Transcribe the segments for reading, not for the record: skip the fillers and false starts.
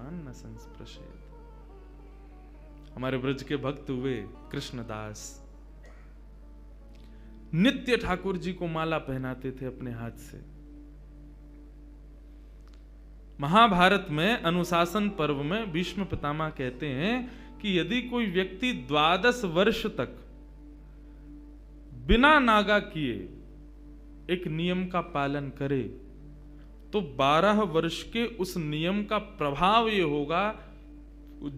पुराण न संस्पृशेत। हमारे ब्रज के भक्त हुए कृष्णदास, नित्य ठाकुर जी को माला पहनाते थे अपने हाथ से। महाभारत में अनुशासन पर्व में भीष्म पितामह कहते हैं कि यदि कोई व्यक्ति 12 वर्ष तक बिना नागा किए एक नियम का पालन करे तो 12 वर्ष के उस नियम का प्रभाव ये होगा,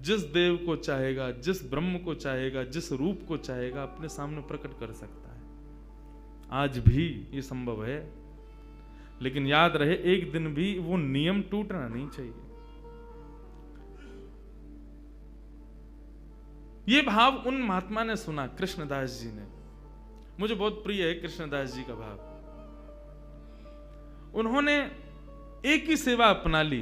जिस देव को चाहेगा, जिस ब्रह्म को चाहेगा, जिस रूप को चाहेगा अपने सामने प्रकट कर सकता है। आज भी ये संभव है, लेकिन याद रहे एक दिन भी वो नियम टूटना नहीं चाहिए। ये भाव उन महात्मा ने सुना, कृष्णदास जी ने। मुझे बहुत प्रिय है कृष्णदास जी का भाव। उन्होंने एक ही सेवा अपना ली।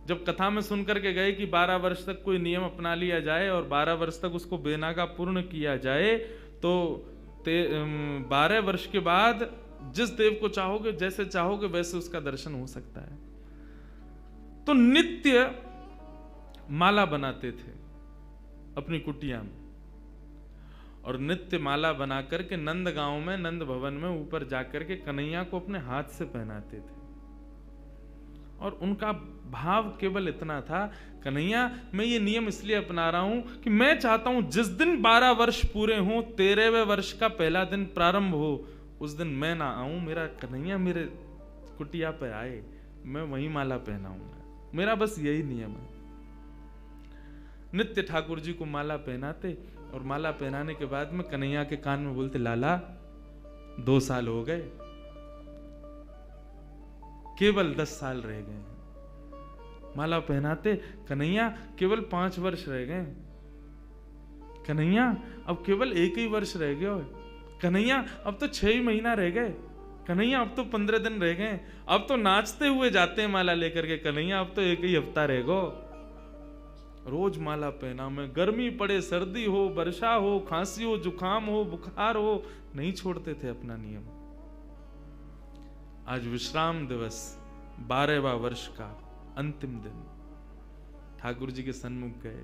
जब कथा में सुनकर के गए कि 12 वर्ष तक कोई नियम अपना लिया जाए और 12 वर्ष तक उसको बेनागा पूर्ण किया जाए, तो 12 वर्ष के बाद जिस देव को चाहोगे, जैसे चाहोगे वैसे उसका दर्शन हो सकता है। तो नित्य माला बनाते थे अपनी कुटिया में, और नित्य माला बना करके नंद गांव में, नंद भवन में ऊपर जाकर के कन्हैया को अपने हाथ से पहनाते थे। और उनका भाव केवल इतना था, कन्हैया मैं ये नियम इसलिए अपना रहा हूं कि मैं चाहता हूं जिस दिन 12 वर्ष पूरे हों, 13वें वर्ष का पहला दिन प्रारंभ हो, उस दिन मैं ना आऊं, मेरा कन्हैया मेरे कुटिया पे आए, मैं वही माला पहनाऊंगा। मेरा बस यही नियम है। नित्य ठाकुर जी को माला पहनाते, और माला पहनाने के बाद में कन्हैया के कान में बोलते, लाला 2 साल हो गए, केवल 10 साल रह गए। माला पहनाते, कन्हैया केवल 5 वर्ष रह गए, कन्हैया अब केवल 1 ही वर्ष रह गए, कन्हैया अब तो 6 ही महीना रह गए, कन्हैया अब तो 15 दिन रह गए, अब तो नाचते हुए जाते हैं माला लेकर के, कन्हैया अब तो 1 ही हफ्ता रह गो। रोज माला पहना में, गर्मी पड़े, सर्दी हो, वर्षा हो, खांसी हो, जुकाम हो, बुखार हो, नहीं छोड़ते थे अपना नियम। आज विश्राम दिवस, 12वां वर्ष का अंतिम दिन, ठाकुर जी के सन्मुख गए,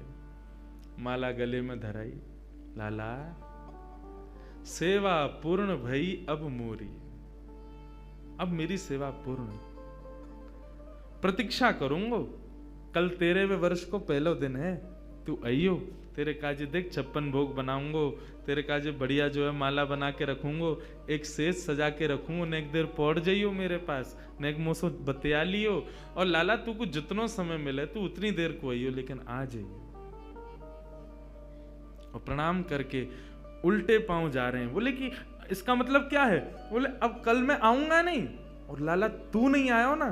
माला गले में धराई, लाला सेवा पूर्ण भई अब मोरी, अब मेरी सेवा पूर्ण, प्रतीक्षा करूंगो, कल 13वें वर्ष को पहला दिन है, तू आइयो, तेरे काजे देख 56 भोग बनाऊंगो, तेरे काजे बढ़िया जो है माला बना के रखूंगो, एक सेज सजा के रखूंगो, न एक देर पौड़ जाइयो मेरे पास, न एक मोसो बतिया लियो, और लाला तू को जितनो समय मिले तू उतनी देर को आइयो, लेकिन आ जाइयो। और प्रणाम करके उल्टे पांव जा रहे हैं। बोले कि इसका मतलब क्या है? बोले अब कल मैं आऊंगा नहीं, और लाला तू नहीं आयो ना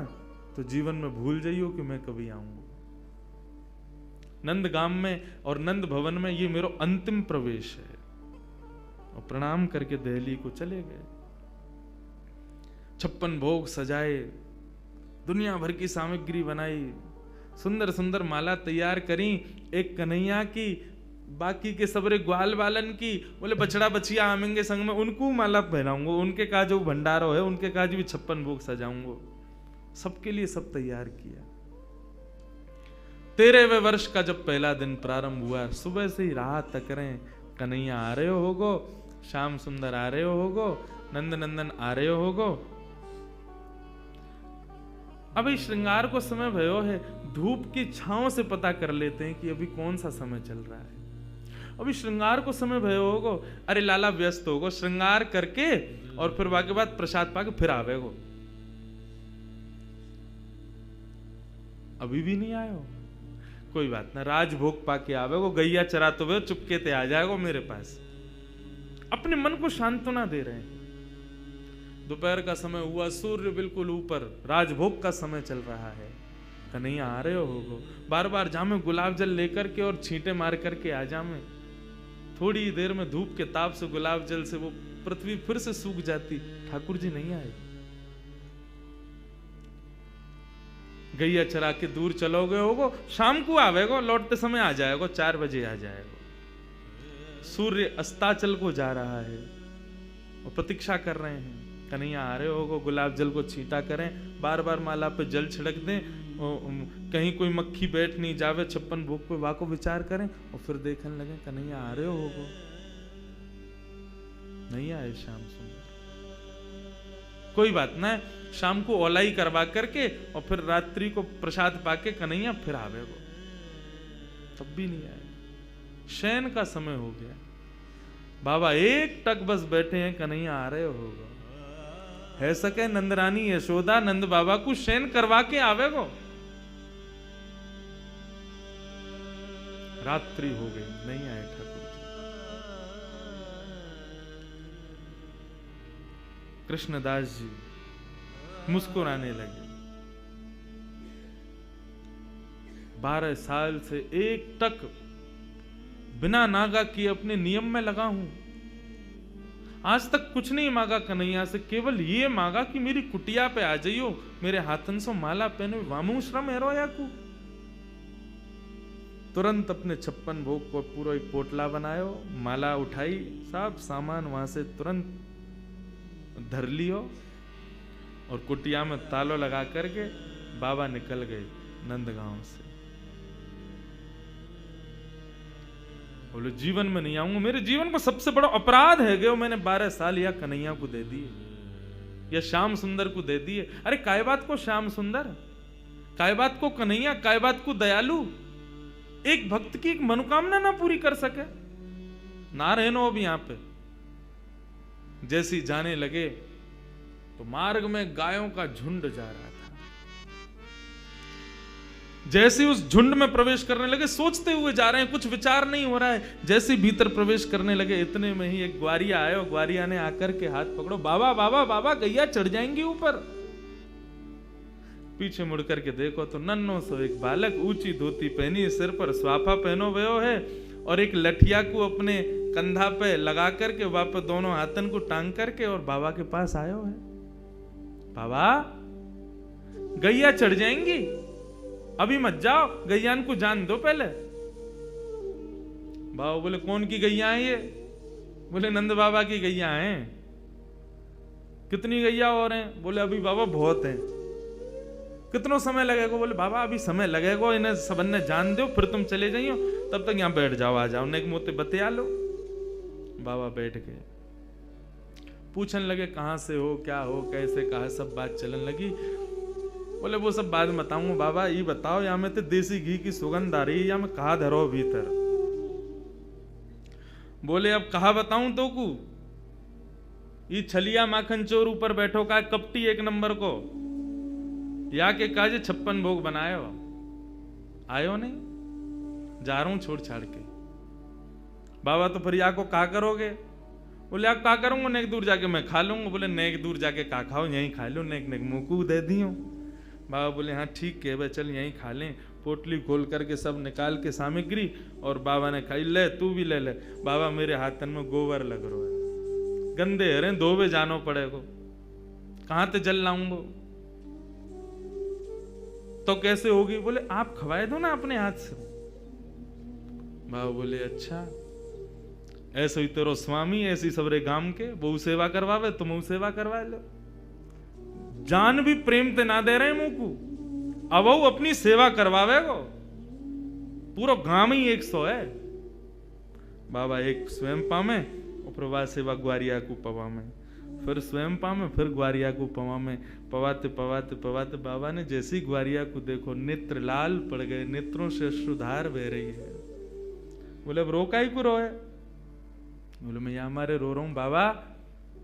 तो जीवन में भूल जाइयो कि मैं कभी आऊंगा। नंदगाम में और नंद भवन में ये मेरा अंतिम प्रवेश है। और प्रणाम करके दिल्ली को चले गए। 56 भोग सजाए, दुनिया भर की सामग्री बनाई, सुंदर सुंदर माला तैयार करी, एक कन्हैया की, बाकी के सबरे ग्वाल बालन की। बोले बछड़ा बछिया आमेंगे संग में, उनको माला पहनाऊंगा, उनके का जो भंडारो है उनके का भी 56 भोग सजाऊंगा। सबके लिए सब तैयार किया। 13वें वर्ष का जब पहला दिन प्रारंभ हुआ, सुबह से ही राह तक रहे, कन्हैया आ रहे होगो, श्याम सुंदर आ रहे होगो, नंद नंदन आ रहे होगो। अभी श्रृंगार को समय भयो है, धूप की छांव से पता कर लेते हैं कि अभी कौन सा समय चल रहा है। अभी श्रृंगार को समय भयो होगो, अरे लाला व्यस्त होगो, श्रृंगार करके और फिर बाकी बाद प्रसाद पाके फिर आवेगो। अभी भी नहीं आयो, कोई बात ना, राजभोग पाके आवेगो, गैया चराते हुए चुपके ते आ जाएगो मेरे पास। अपने मन को सांत्वना दे रहे हैं। दोपहर का समय हुआ, सूर्य बिल्कुल ऊपर, राजभोग का समय चल रहा है। कन्हैया आ रहे होगो, बार बार जामे गुलाब जल लेकर के और छींटे मार करके आ जामे। थोड़ी देर में धूप के ताप से, गुलाब जल से वो पृथ्वी फिर से सूख जाती, ठाकुर जी नहीं आए। गैया चरा के दूर चलोगे होगो, शाम को आवेगो, लौटते समय आ जाएगो, 4 बजे आ जाएगो। सूर्य अस्ताचल को जा रहा है और प्रतीक्षा कर रहे हैं। कन्हैया आ रहे होगो, गुलाब जल को छींटा करें, बार बार माला पे जल छिड़क दें, कहीं कोई मक्खी बैठ नहीं जावे 56 भोग पे, वाको विचार करें और फिर देखने लगे कन्हैया आ रहे होगो, नहीं आए श्याम सुंदर। कोई बात ना, शाम को ओलाई करवा करके और फिर रात्रि को प्रसाद पाके कन्हैया फिर आवे वो, तब भी नहीं आए। शयन का समय हो गया, बाबा एक टक बस बैठे हैं, कन्हैया आ रहे होगा। है सके नंदरानी यशोदा नंद बाबा को शयन करवा के आवे गो। रात्रि हो गई, नहीं आए ठाकुर जी। कृष्णदास जी मुस्कुराने लगे। 12 साल से एक टक बिना नागा किए अपने नियम में लगा हूं, आज तक कुछ नहीं मांगा कन्हैया से, केवल ये मांगा कि मेरी कुटिया पे आ जाइयो, मेरे हाथन से माला पहने, वामू श्रम है रोया को। तुरंत अपने 56 भोग को पूरा एक पोटला बनायो, माला उठाई, सब सामान वहां से तुरंत धर लियो और कुटिया में तालो लगा करके बाबा निकल गए नंदगांव से। बोले जीवन में नहीं आऊंगा, मेरे जीवन को सबसे बड़ा अपराध है गयो, मैंने 12 साल या कन्हैया को दे दिए या श्याम सुंदर को दे दिए। अरे काय बात को श्याम सुंदर, काय बात को कन्हैया, काय बात को दयालु, एक भक्त की एक मनोकामना ना पूरी कर सके। ना रहनो अब यहां पे। जैसी जाने लगे तो मार्ग में गायों का झुंड जा रहा था। जैसे उस झुंड में प्रवेश करने लगे, सोचते हुए जा रहे हैं, कुछ विचार नहीं हो रहा है। जैसे भीतर प्रवेश करने लगे, इतने में ही एक ग्वारिया आया और ग्वारिया ने आकर के हाथ पकड़ो, बाबा बाबा बाबा गैया चढ़ जाएंगी ऊपर। पीछे मुड़ करके देखो तो नन्नो सो एक बालक, ऊंची धोती पहनी, सिर पर स्वाफा पहनो भयो है और एक लठिया को अपने कंधा पे लगा करके वापस दोनों हाथन को टांग करके और बाबा के पास आयो है। बाबा गैया चढ़ जाएंगी, अभी मत जाओ, गैयान को जान दो पहले। बाबा बोले कौन की गैया है ये? बोले नंद बाबा की गैया हैं। कितनी गैया और हैं? बोले अभी बाबा बहुत हैं। कितना समय लगेगा? बोले बाबा अभी समय लगेगा, इन्हें सबन ने जान दो, फिर तुम चले जाइयो, तब तक यहाँ बैठ जाओ, आ जाओ, नेक मोते बतिया लो। बाबा बैठ गए, पूछने लगे कहां से हो, क्या हो, कैसे, कहा, सब बात चलने लगी। बोले वो सब बाद में बताऊंगा बाबा, ये बताओ यहाँ में तो देसी घी की सुगंध आ रही है, या मैं कहा धरो भीतर? बोले अब कहा बताऊं तो को, ये छलिया माखन चोर ऊपर बैठो का कपटी एक नंबर को, या के काजे 56 भोग बनायो, आयो नहीं, जा रहा हूं छोड़ छाड़ के। बाबा तो फिर या को का करोगे? बोले आप का करूंगा, नेक दूर जाके मैं खा लूंगा। बोले नेक दूर जाके का खाओ, यहीं खा लो, नेक नेक मुंह को दे दियो। बाबा बोले हाँ ठीक है भाई, चल यहीं खा लें। पोटली खोल करके सब निकाल के सामग्री और बाबा ने खाई। ले तू भी ले ले। बाबा मेरे हाथन में गोबर लग रहा है, गंदे हरे, धोबे जानो पड़ेगो, कहां ते जल लाऊंगो? तो कैसे होगी? बोले आप खवाए दो ना अपने हाथ से। बाबा बोले अच्छा, ऐसे ही तेरो स्वामी, ऐसी सबरे गांव के बहु सेवा करवावे, तुम सेवा करवा लो। जान भी प्रेम ते ना दे रहे मुंह को, अब वो अपनी सेवा करवावे गो। पूरा गांव ही 100 है। बाबा एक स्वयं पामे और प्रवास सेवा ग्वारिया को पवा में, फिर स्वयं पामे, फिर ग्वारिया को पवा में। पवाते पवाते पवाते बाबा ने जैसी ग्वारिया को देखो, नेत्र लाल पड़ गए, नेत्रों से अश्रुधार बह रही है। बोले अब रोका ही को रोए? बोले मैं यहां मारे रो रहा हूं बाबा,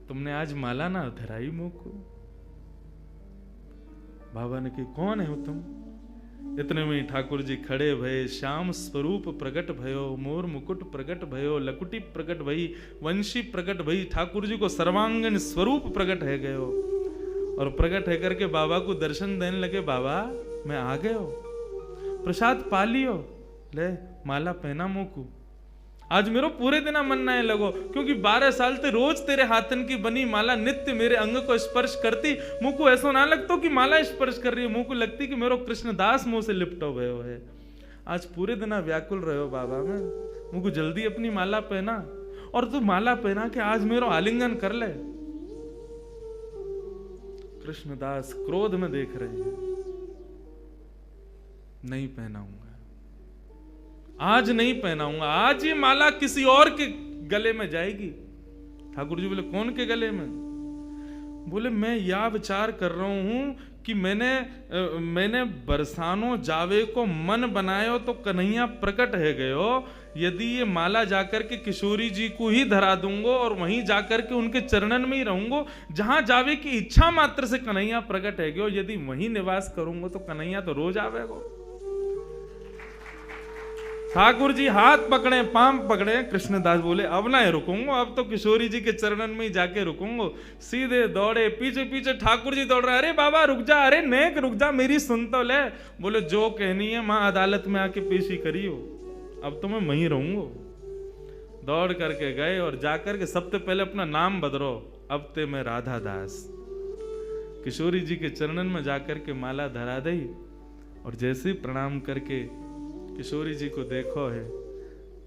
तुमने आज माला ना धराई मुंह को। बाबा ने कही कौन है तुम? इतने में ठाकुर जी खड़े भये, श्याम स्वरूप प्रकट भयो, मोर मुकुट प्रकट भयो, लकुटी प्रकट भई, वंशी प्रकट भई। ठाकुर जी को सर्वांगन स्वरूप प्रकट है गयो और प्रकट है करके बाबा को दर्शन देने लगे। बाबा मैं आ गयो, प्रसाद पा लियो, ले माला पहना मुंह को। आज मेरो पूरे दिन मन ना लगो, क्योंकि 12 साल ते रोज तेरे हाथन की बनी माला नित्य मेरे अंग को स्पर्श करती। मुंह को ऐसा ना लगता कि माला स्पर्श कर रही है, मुंह को लगती कि मेरो कृष्णदास मुंह से लिपटो भयो है। आज पूरे दिन व्याकुल रहो बाबा में, मुंह को जल्दी अपनी माला पहना, और तू माला पहना के आज मेरो आलिंगन कर ले। कृष्णदास क्रोध में देख रहे हैं। नहीं पहनाऊंगा, आज नहीं पहनाऊंगा, आज ये माला किसी और के गले में जाएगी। ठाकुर जी बोले कौन के गले में? बोले मैं यह विचार कर रहा हूं कि मैंने बरसानो जावे को मन बनायो तो कन्हैया प्रकट है गयो। यदि ये माला जाकर के किशोरी जी को ही धरा दूंगा और वहीं जाकर के उनके चरणन में ही रहूंगा, जहां जावे की इच्छा मात्र से कन्हैया प्रकट है गयो। यदि वहीं निवास करूंगा तो कन्हैया तो रोज आवेगो। ठाकुर जी हाथ पकड़े, पांव पकड़े। कृष्णदास बोले अब ना रुकूंगा, अब तो किशोरी जी के चरणन में ही जाके रुकूंगा। सीधे दौड़े, पीछे पीछे ठाकुर जी दौड़ रहे। अरे बाबा रुक जा, अरे नेक रुक जा, मेरी सुन तो ले। बोले जो कहनी है मां अदालत में आके पेशी करियो, अब तो मैं वहीं रहूंगा। दौड़ करके गए और जाकर के सबसे पहले अपना नाम बदलो, अब ते मैं राधा दास। किशोरी जी के चरणन में जाकर के माला धरा दी और जैसे ही प्रणाम करके किशोरी जी को देखो है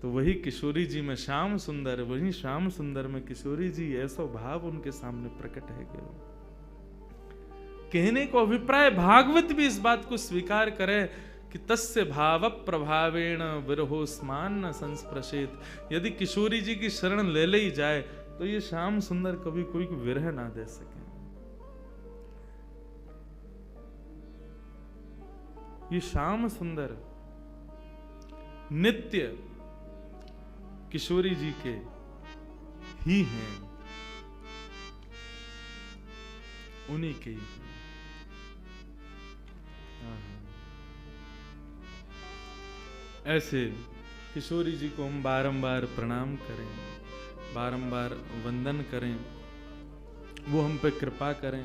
तो वही किशोरी जी में श्याम सुंदर, वही श्याम सुंदर में किशोरी जी, ऐसा भाव उनके सामने प्रकट है गयो। कहने को अभिप्राय भागवत भी इस बात को स्वीकार करे कि तस्य भाव प्रभावेण विरहोस्मान न संस्पृशेत। यदि किशोरी जी की शरण ले ली जाए तो ये श्याम सुंदर कभी कोई को विरह ना दे सके। ये श्याम सुंदर नित्य किशोरी जी के ही हैं, उन्हीं के ही हैं। ऐसे किशोरी जी को हम बारंबार प्रणाम करें, बारंबार वंदन करें, वो हम पे कृपा करें।